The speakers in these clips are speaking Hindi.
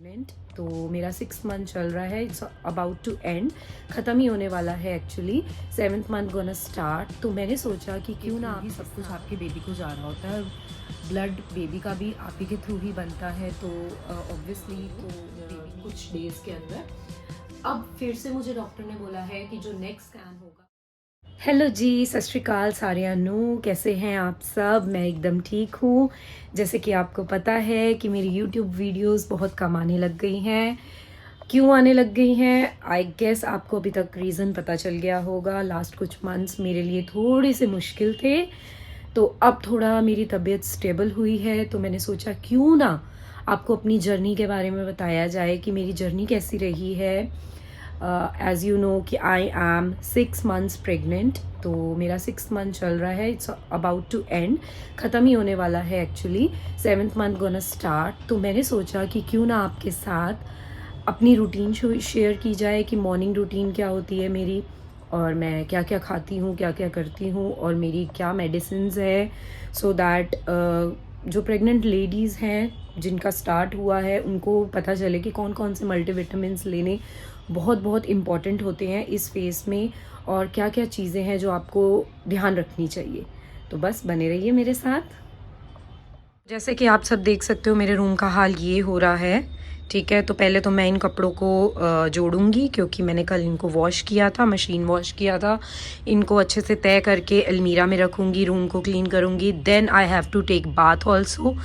प्रेग्नेंट। तो मेरा 6 मंथ चल रहा है, इट्स अबाउट टू एंड, ख़त्म ही होने वाला है actually. 7th month gonna start. तो मैंने सोचा कि क्यों ना आप सब कुछ आपके बेबी को जा रहा होता है, ब्लड बेबी का भी आप ही के थ्रू ही बनता है। तो ऑब्वियसली तो बेबी कुछ डेज़ के अंदर अब फिर से मुझे डॉक्टर ने बोला है कि जो नेक्स्ट स्कैन होगा। हेलो जी, सत श्री अकाल सारियां नू, कैसे हैं आप सब? मैं एकदम ठीक हूँ। जैसे कि आपको पता है कि मेरी यूट्यूब वीडियोस बहुत कम आने लग गई हैं। क्यों आने लग गई हैं? आई गेस आपको अभी तक रीज़न पता चल गया होगा। लास्ट कुछ मंथ्स मेरे लिए थोड़े से मुश्किल थे, तो अब थोड़ा मेरी तबीयत स्टेबल हुई है। तो मैंने सोचा क्यों ना आपको अपनी जर्नी के बारे में बताया जाए कि मेरी जर्नी कैसी रही है। एज़ यू नो कि आई एम 6 मंथ्स प्रेग्नेंट। तो मेरा 6 मंथ चल रहा है, इट्स अबाउट टू एंड, ख़त्म ही होने वाला है actually. 7th month gonna start. तो मैंने सोचा कि क्यों ना आपके साथ अपनी रूटीन शेयर की जाए कि मॉर्निंग रूटीन क्या होती है मेरी, और मैं क्या क्या खाती हूँ, क्या क्या करती हूँ, और मेरी क्या मेडिसिन्स है, सो दैट जो प्रेग्नेंट लेडीज़ हैं जिनका स्टार्ट हुआ है उनको पता चले कि कौन कौन से मल्टीविटामिन्स लेने बहुत बहुत इम्पॉर्टेंट होते हैं इस फेज़ में, और क्या क्या चीज़ें हैं जो आपको ध्यान रखनी चाहिए। तो बस बने रहिए मेरे साथ। जैसे कि आप सब देख सकते हो मेरे रूम का हाल ये हो रहा है, ठीक है। तो पहले तो मैं इन कपड़ों को जोड़ूंगी, क्योंकि मैंने कल इनको वॉश किया था, मशीन वॉश किया था। इनको अच्छे से तय करके अलमीरा में रखूंगी, रूम को क्लीन करूंगी। Then I have to take bath also.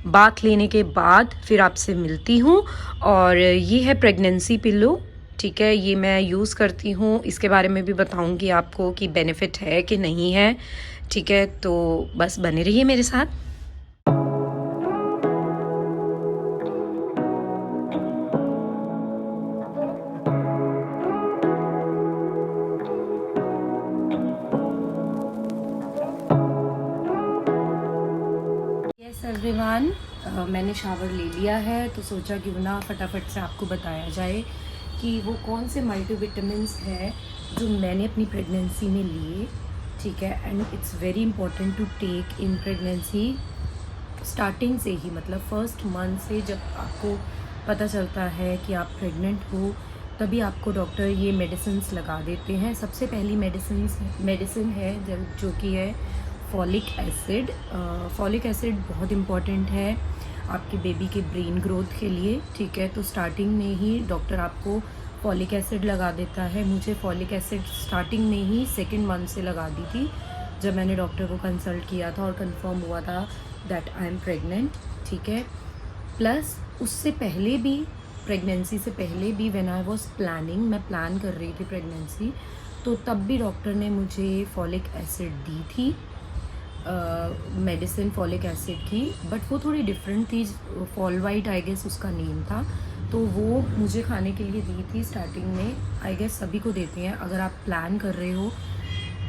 बाथ लेने के बाद फिर आपसे मिलती हूँ। और ये है प्रेगनेंसी पिल्लो, ठीक है, ये मैं यूज़ करती हूँ। इसके बारे में भी बताऊँगी आपको कि बेनिफिट है कि नहीं है, ठीक है। तो बस बने रहिए मेरे साथ। यस एवरीवन, मैंने शावर ले लिया है, तो सोचा क्यों ना फटाफट से आपको बताया जाए कि वो कौन से मल्टीविटामिन्स हैं जो मैंने अपनी प्रेगनेंसी में लिए, ठीक है। And it's very important to take in pregnancy starting से ही, मतलब फर्स्ट मंथ से जब आपको पता चलता है कि आप प्रेग्नेंट हो, तभी आपको डॉक्टर ये मेडिसिन्स लगा देते हैं। सबसे पहली मेडिसिन है जो कि है फॉलिक एसिड। फॉलिक एसिड बहुत इम्पॉर्टेंट है आपके बेबी के ब्रेन ग्रोथ के लिए, ठीक है। तो स्टार्टिंग में ही डॉक्टर आपको फॉलिक एसिड लगा देता है। मुझे फॉलिक एसिड स्टार्टिंग में ही 2nd मंथ से लगा दी थी, जब मैंने डॉक्टर को कंसल्ट किया था और कंफर्म हुआ था दैट आई एम प्रेग्नेंट, ठीक है। प्लस उससे पहले भी, प्रेगनेंसी से पहले भी, व्हेन आई वाज प्लानिंग, मैं प्लान कर रही थी प्रेगनेंसी, तो तब भी डॉक्टर ने मुझे फॉलिक एसिड दी थी, मेडिसिन फॉलिक एसिड की, बट वो थोड़ी डिफरेंट थी। फॉलवाइट आई गेस उसका नेम था। तो वो मुझे खाने के लिए दी थी स्टार्टिंग में। आई गेस सभी को देते हैं अगर आप प्लान कर रहे हो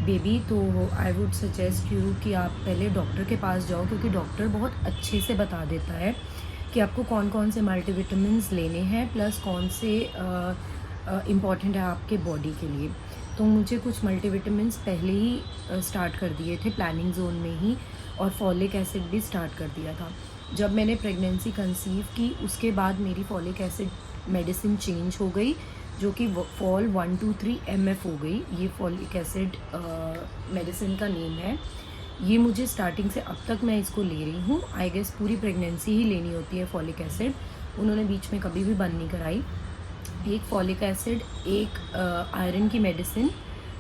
बेबी, तो आई वुड सजेस्ट यू कि आप पहले डॉक्टर के पास जाओ, क्योंकि डॉक्टर बहुत अच्छे से बता देता है कि आपको कौन कौन से मल्टीविटामिन्स लेने हैं, प्लस कौन से इम्पॉर्टेंट है आपके बॉडी के लिए। तो मुझे कुछ मल्टीविटामिन्स पहले ही स्टार्ट कर दिए थे प्लानिंग जोन में ही, और फॉलिक एसिड भी स्टार्ट कर दिया था। जब मैंने प्रेगनेंसी कंसीव की उसके बाद मेरी फॉलिक एसिड मेडिसिन चेंज हो गई, जो कि फॉल 123 MF हो गई। ये फॉलिक एसिड मेडिसिन का नेम है। ये मुझे स्टार्टिंग से अब तक मैं इसको ले रही हूँ। आई गेस पूरी प्रेगनेंसी ही लेनी होती है फॉलिक एसिड, उन्होंने बीच में कभी भी बंद नहीं कराई। एक फॉलिक एसिड, एक आयरन की मेडिसिन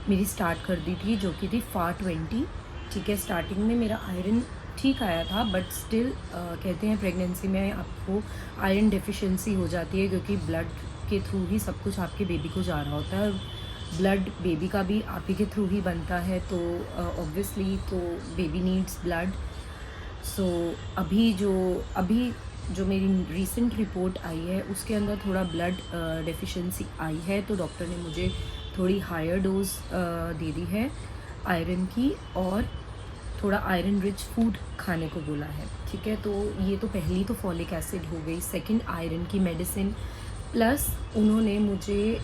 मेरी स्टार्ट कर दी थी, जो कि थी FAR-20, ठीक है। स्टार्टिंग में मेरा आयरन ठीक आया था, बट स्टिल कहते हैं प्रेगनेंसी में आपको आयरन डेफिशिएंसी हो जाती है, क्योंकि ब्लड के थ्रू ही सब कुछ आपके बेबी को जा रहा होता है। ब्लड बेबी का भी आप ही के थ्रू ही बनता है, तो ऑब्वियसली तो बेबी नीड्स ब्लड। सो अभी जो मेरी रीसेंट रिपोर्ट आई है उसके अंदर थोड़ा ब्लड डेफिशिएंसी आई है, तो डॉक्टर ने मुझे थोड़ी हायर डोज दे दी है आयरन की, और थोड़ा आयरन रिच फूड खाने को बोला है, ठीक है। तो ये तो पहली तो फॉलिक एसिड हो गई। सेकंड आयरन की मेडिसिन, प्लस उन्होंने मुझे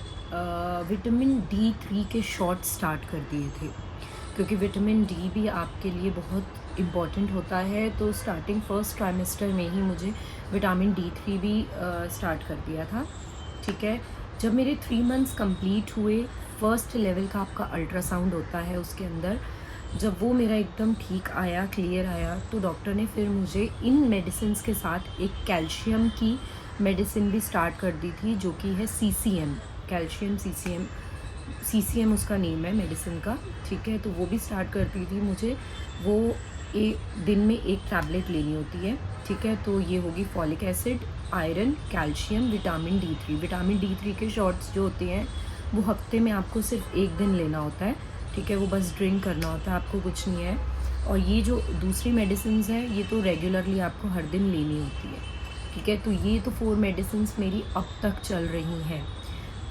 विटामिन D3 के शॉट स्टार्ट कर दिए थे, क्योंकि विटामिन D भी आपके लिए बहुत इम्पॉर्टेंट होता है। तो स्टार्टिंग फर्स्ट ट्राइमेस्टर में ही मुझे विटामिन D3 भी स्टार्ट कर दिया था, ठीक है। जब मेरे 3 मंथ्स कंप्लीट हुए, फर्स्ट लेवल का आपका अल्ट्रासाउंड होता है उसके अंदर, जब वो मेरा एकदम ठीक आया, क्लियर आया, तो डॉक्टर ने फिर मुझे इन मेडिसिन्स के साथ एक कैल्शियम की मेडिसिन भी स्टार्ट कर दी थी, जो कि है CCM, कैल्शियम CCM उसका नेम है मेडिसिन का, ठीक है। तो वो भी स्टार्ट कर दी थी मुझे। वो दिन में एक टैबलेट लेनी होती है, ठीक है। तो ये होगी folic acid, iron, calcium, vitamin D three के शॉट्स जो होते हैं वो हफ्ते में आपको सिर्फ एक दिन लेना होता है, ठीक है। वो बस ड्रिंक करना होता है, आपको कुछ नहीं है। और ये जो दूसरी मेडिसिन है ये तो रेगुलरली आपको हर दिन लेनी होती है, ठीक है। तो ये तो 4 मेडिसिन मेरी अब तक चल रही हैं।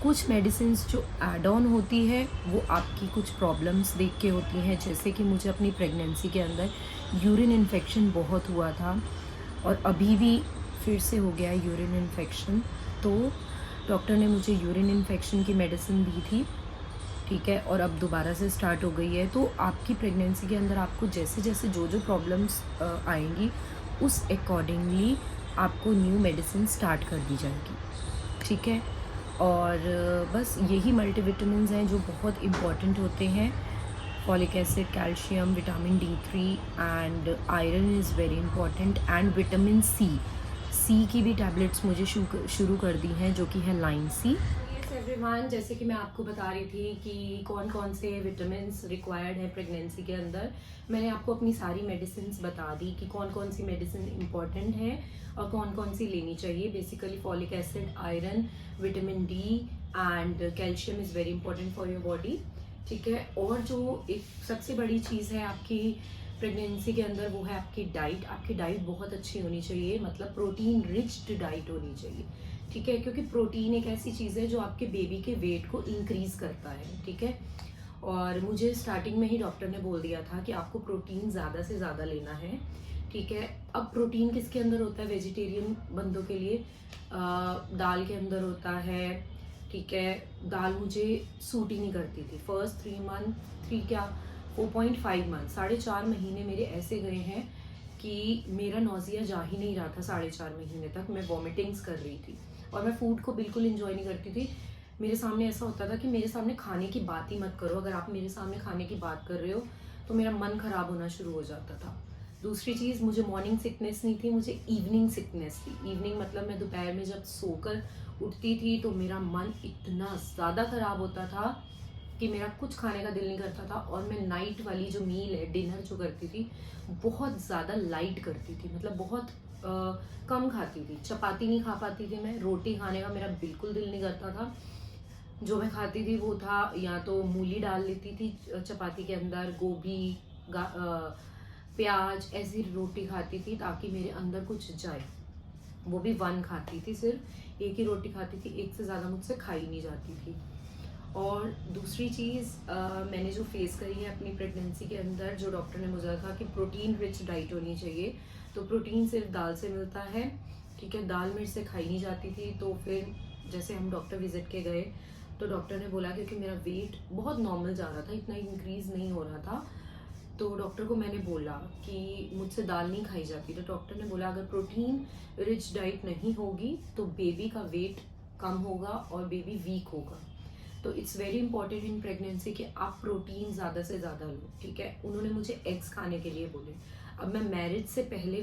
कुछ मेडिसिन जो एड ऑन होती है वो आपकी कुछ प्रॉब्लम्स देख के होती हैं, जैसे कि मुझे अपनी प्रेगनेंसी के अंदर यूरिन इन्फेक्शन बहुत हुआ था और अभी भी फिर से हो गया है यूरिन इन्फेक्शन। तो डॉक्टर ने मुझे यूरिन इन्फेक्शन की मेडिसिन दी थी, ठीक है। और अब दोबारा से स्टार्ट हो गई है। तो आपकी प्रेगनेंसी के अंदर आपको जैसे जैसे जो जो प्रॉब्लम्स आएंगी उस अकॉर्डिंगली आपको न्यू मेडिसिन स्टार्ट कर दी जाएगी, ठीक है। और बस यही मल्टीविटामिन्स हैं जो बहुत इम्पॉर्टेंट होते हैं। Folic acid, calcium, vitamin D3 and iron is very important, and vitamin C की भी टैबलेट्स मुझे शुरू कर दी हैं, जो कि है लाइन C। यस एवरीवन, जैसे कि मैं आपको बता रही थी कि कौन कौन से विटामिन्स रिक्वायर्ड है प्रेगनेंसी के अंदर, मैंने आपको अपनी सारी मेडिसिन बता दी कि कौन कौन सी मेडिसिन इंपॉर्टेंट है और कौन कौन सी लेनी चाहिए। Basically folic acid, iron, vitamin D and calcium is very important for your body, ठीक है। और जो एक सबसे बड़ी चीज़ है आपकी प्रेगनेंसी के अंदर वो है आपकी डाइट। आपकी डाइट बहुत अच्छी होनी चाहिए, मतलब प्रोटीन रिच डाइट होनी चाहिए, ठीक है। क्योंकि प्रोटीन एक ऐसी चीज़ है जो आपके बेबी के वेट को इंक्रीज़ करता है, ठीक है। और मुझे स्टार्टिंग में ही डॉक्टर ने बोल दिया था कि आपको प्रोटीन ज़्यादा से ज़्यादा लेना है, ठीक है। अब प्रोटीन किसके अंदर होता है वेजिटेरियन बंदों के लिए? दाल के अंदर होता है, ठीक है। दाल मुझे सूट ही नहीं करती थी। फर्स्ट 3 मंथ, 3 क्या 4.5 मंथ, 4.5 महीने मेरे ऐसे गए हैं कि मेरा नौजिया जा ही नहीं रहा था। 4.5 महीने तक मैं वॉमिटिंग्स कर रही थी और मैं फूड को बिल्कुल इंजॉय नहीं करती थी। मेरे सामने ऐसा होता था कि मेरे सामने खाने की बात ही मत करो, अगर आप मेरे सामने खाने की बात कर रहे हो तो मेरा मन ख़राब होना शुरू हो जाता था। दूसरी चीज़, मुझे मॉर्निंग सिकनेस नहीं थी, मुझे इवनिंग सिकनेस थी। इवनिंग मतलब मैं दोपहर में जब सोकर उठती थी तो मेरा मन इतना ज़्यादा ख़राब होता था कि मेरा कुछ खाने का दिल नहीं करता था। और मैं नाइट वाली जो मील है, डिनर जो करती थी, बहुत ज़्यादा लाइट करती थी, मतलब बहुत कम खाती थी। चपाती नहीं खा पाती थी मैं, रोटी खाने का मेरा बिल्कुल दिल नहीं करता था। जो मैं खाती थी वो था या तो मूली डाल लेती थी चपाती के अंदर, गोभी, प्याज, ऐसी रोटी खाती थी ताकि मेरे अंदर कुछ जाए। वो भी 1 खाती थी, सिर्फ एक ही रोटी खाती थी, एक से ज़्यादा मुझसे खाई नहीं जाती थी। और दूसरी चीज़ मैंने जो फेस करी है अपनी प्रेगनेंसी के अंदर, जो डॉक्टर ने मुझे कहा कि प्रोटीन रिच डाइट होनी चाहिए, तो प्रोटीन सिर्फ दाल से मिलता है, ठीक है। दाल मेरे से खाई नहीं जाती थी। तो फिर जैसे हम डॉक्टर विजिट के गए तो डॉक्टर ने बोला, क्योंकि मेरा वेट बहुत नॉर्मल जा रहा था, इतना इंक्रीज़ नहीं हो रहा था, तो डॉक्टर को मैंने बोला कि मुझसे दाल नहीं खाई जाती। तो डॉक्टर ने बोला अगर प्रोटीन रिच डाइट नहीं होगी तो बेबी का वेट कम होगा और बेबी वीक होगा। तो it's very important in pregnancy कि आप प्रोटीन ज़्यादा से ज़्यादा लो, ठीक है। उन्होंने मुझे एग्स खाने के लिए बोले। अब मैं मैरिज से पहले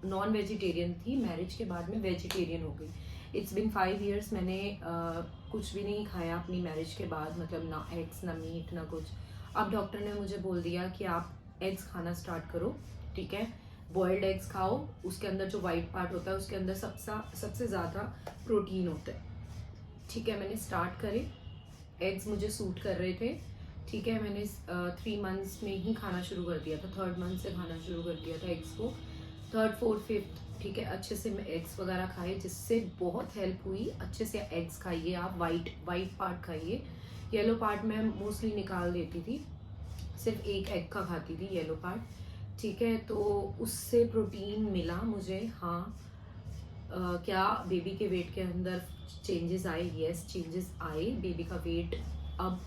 नॉन वेजिटेरियन थी, मैरिज के बाद में वेजिटेरियन हो गई। इट्स बिन 5 ईयर्स, मैंने कुछ भी नहीं खाया अपनी मैरिज के बाद, मतलब ना एग्स, ना मीट, ना कुछ। अब डॉक्टर ने मुझे बोल दिया कि आप एग्स खाना स्टार्ट करो, ठीक है। बॉयल्ड एग्स खाओ, उसके अंदर जो वाइट पार्ट होता है उसके अंदर सबसे ज़्यादा प्रोटीन होता है, ठीक है। मैंने स्टार्ट करे, एग्स मुझे सूट कर रहे थे, ठीक है। मैंने 3 मंथ्स में ही खाना शुरू कर दिया था, 3rd मंथ से खाना शुरू कर दिया था एग्स को, 3rd 4th 5th, ठीक है। अच्छे से मैं एग्स वगैरह खाए, जिससे बहुत हेल्प हुई। अच्छे से एग्स खाइए आप, वाइट पार्ट खाइए, येलो पार्ट मैं मोस्टली निकाल देती थी, सिर्फ एक एग का खाती थी, येलो पार्ट, ठीक है। तो उससे प्रोटीन मिला मुझे, हाँ। क्या बेबी के वेट के अंदर चेंजेस आए? यस, चेंजेस आए। बेबी का वेट अब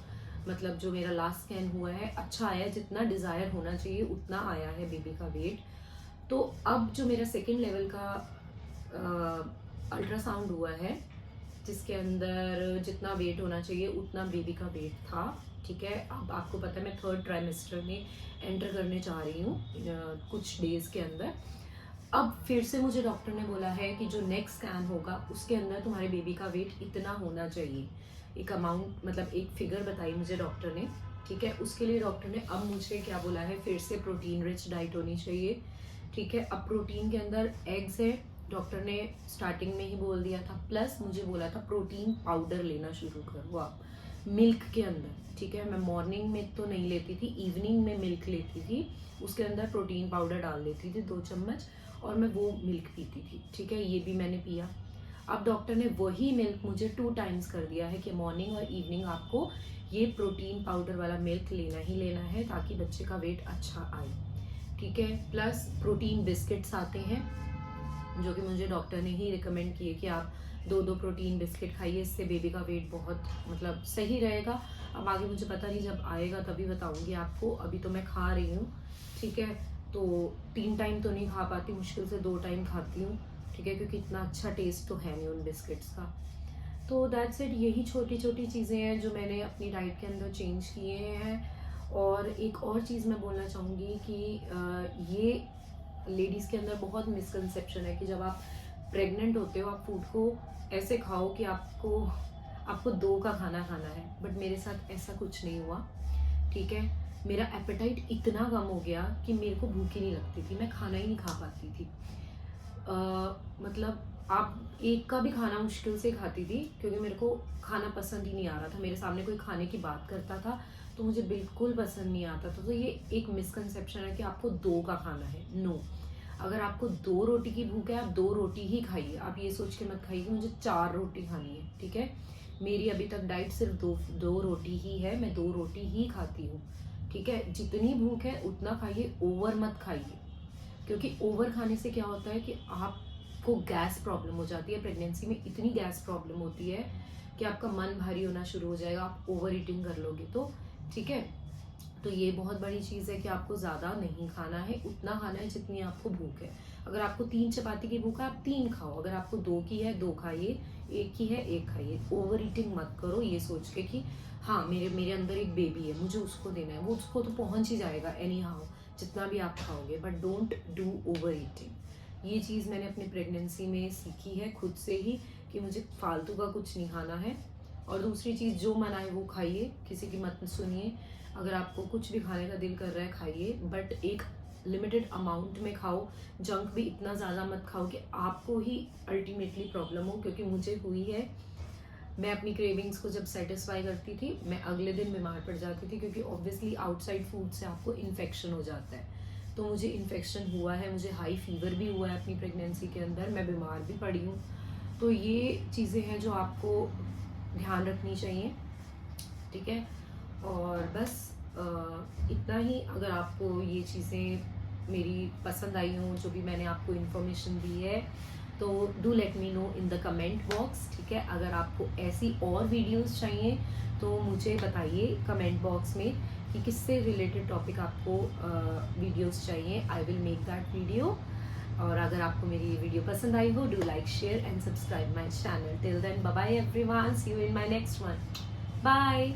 मतलब जो मेरा लास्ट स्कैन हुआ है अच्छा आया है, जितना डिज़ायर होना चाहिए उतना आया है बेबी का वेट। तो अब जो मेरा सेकेंड लेवल का अल्ट्रासाउंड हुआ है, जिसके अंदर जितना वेट होना चाहिए उतना बेबी का वेट था, ठीक है। अब आपको पता है मैं 3rd ट्राइमेस्टर में एंटर करने जा रही हूँ कुछ डेज़ के अंदर। अब फिर से मुझे डॉक्टर ने बोला है कि जो नेक्स्ट स्कैन होगा उसके अंदर तुम्हारे बेबी का वेट इतना होना चाहिए। एक अमाउंट, मतलब एक फिगर बताई मुझे डॉक्टर ने, ठीक है। उसके लिए डॉक्टर ने अब मुझे क्या बोला है, फिर से प्रोटीन रिच डाइट होनी चाहिए, ठीक है। अब प्रोटीन के अंदर एग्स है, डॉक्टर ने स्टार्टिंग में ही बोल दिया था, प्लस मुझे बोला था प्रोटीन पाउडर लेना शुरू करो आप मिल्क के अंदर, ठीक है। मैं मॉर्निंग में तो नहीं लेती थी, इवनिंग में मिल्क लेती थी, उसके अंदर प्रोटीन पाउडर डाल देती थी 2 चम्मच, और मैं वो मिल्क पीती थी, ठीक है। ये भी मैंने पिया। अब डॉक्टर ने वही मिल्क मुझे 2 टाइम्स कर दिया है कि मॉर्निंग और इवनिंग आपको ये प्रोटीन पाउडर वाला मिल्क लेना ही लेना है ताकि बच्चे का वेट अच्छा आए, ठीक है। प्लस प्रोटीन बिस्किट्स आते हैं जो कि मुझे डॉक्टर ने ही रिकमेंड किए कि आप 2-2 प्रोटीन बिस्किट खाइए, इससे बेबी का वेट बहुत मतलब सही रहेगा। अब आगे मुझे पता नहीं, जब आएगा तभी बताऊंगी आपको। अभी तो मैं खा रही हूँ, ठीक है। तो 3 टाइम तो नहीं खा पाती, मुश्किल से 2 टाइम खाती हूँ, ठीक है, क्योंकि इतना अच्छा टेस्ट तो है नहीं उन बिस्किट्स का। तो दैट्स इट, यही छोटी छोटी चीज़ें हैं जो मैंने अपनी डाइट के अंदर चेंज किए हैं। और एक और चीज़ मैं बोलना चाहूँगी कि ये लेडीज़ के अंदर बहुत मिसकंसेप्शन है कि जब आप प्रेग्नेंट होते हो आप फूड को ऐसे खाओ कि आपको 2 का खाना खाना है, बट मेरे साथ ऐसा कुछ नहीं हुआ, ठीक है। मेरा एपेटाइट इतना कम हो गया कि मेरे को भूख ही नहीं लगती थी, मैं खाना ही नहीं खा पाती थी। मतलब आप एक का भी खाना मुश्किल से खाती थी, क्योंकि मेरे को खाना पसंद ही नहीं आ रहा था। मेरे सामने कोई खाने की बात करता था तो मुझे बिल्कुल पसंद नहीं आता था। तो ये एक मिसकंसेप्शन है कि आपको 2 का खाना है। नो, अगर आपको 2 रोटी की भूख है आप 2 रोटी ही खाइए। आप ये सोच के मत खाइए कि मुझे 4 रोटी खानी है, ठीक है। मेरी अभी तक डाइट सिर्फ दो रोटी ही है, मैं 2 रोटी ही खाती हूँ, ठीक है। जितनी भूख है उतना खाइए, ओवर मत खाइए, क्योंकि ओवर खाने से क्या होता है कि आपको गैस प्रॉब्लम हो जाती है। प्रेगनेंसी में इतनी गैस प्रॉब्लम होती है कि आपका मन भारी होना शुरू हो जाएगा, आप ओवर ईटिंग कर लोगे तो, ठीक है। तो ये बहुत बड़ी चीज़ है कि आपको ज़्यादा नहीं खाना है, उतना खाना है जितनी आपको भूख है। अगर आपको 3 चपाती की भूख है आप 3 खाओ, अगर आपको 2 की है 2 खाइए, 1 की है 1 खाइए। ओवर ईटिंग मत करो ये सोच के कि हाँ मेरे अंदर एक बेबी है मुझे उसको देना है, वो उसको तो पहुंच ही जाएगा एनी हाउ जितना भी आप खाओगे, but don't do over eating. ये चीज़ मैंने अपनी प्रेगनेंसी में सीखी है खुद से ही कि मुझे फालतू का कुछ नहीं खाना है। और दूसरी चीज़, जो मन आए वो खाइए, किसी की मत सुनिए। अगर आपको कुछ भी खाने का दिल कर रहा है खाइए, बट एक लिमिटेड अमाउंट में खाओ। जंक भी इतना ज़्यादा मत खाओ कि आपको ही अल्टीमेटली प्रॉब्लम हो, क्योंकि मुझे हुई है। मैं अपनी क्रेविंग्स को जब सेटिस्फाई करती थी मैं अगले दिन बीमार पड़ जाती थी, क्योंकि ऑब्वियसली आउटसाइड फूड से आपको इन्फेक्शन हो जाता है। तो मुझे इन्फेक्शन हुआ है, मुझे हाई फीवर भी हुआ है अपनी प्रेगनेंसी के अंदर, मैं बीमार भी पड़ी हूँ। तो ये चीज़ें हैं जो आपको ध्यान रखनी चाहिए, ठीक है। और बस इतना ही। अगर आपको ये चीज़ें मेरी पसंद आई हों, जो भी मैंने आपको इन्फॉर्मेशन दी है, तो do let me know in the comment box, ठीक है। अगर आपको ऐसी और वीडियोस चाहिए तो मुझे बताइए कमेंट बॉक्स में कि किससे रिलेटेड टॉपिक आपको वीडियोस चाहिए। I will make that video. और अगर आपको मेरी ये वीडियो पसंद आई हो, do like, share and subscribe my channel. Till then bye bye everyone, see you in my next one. Bye.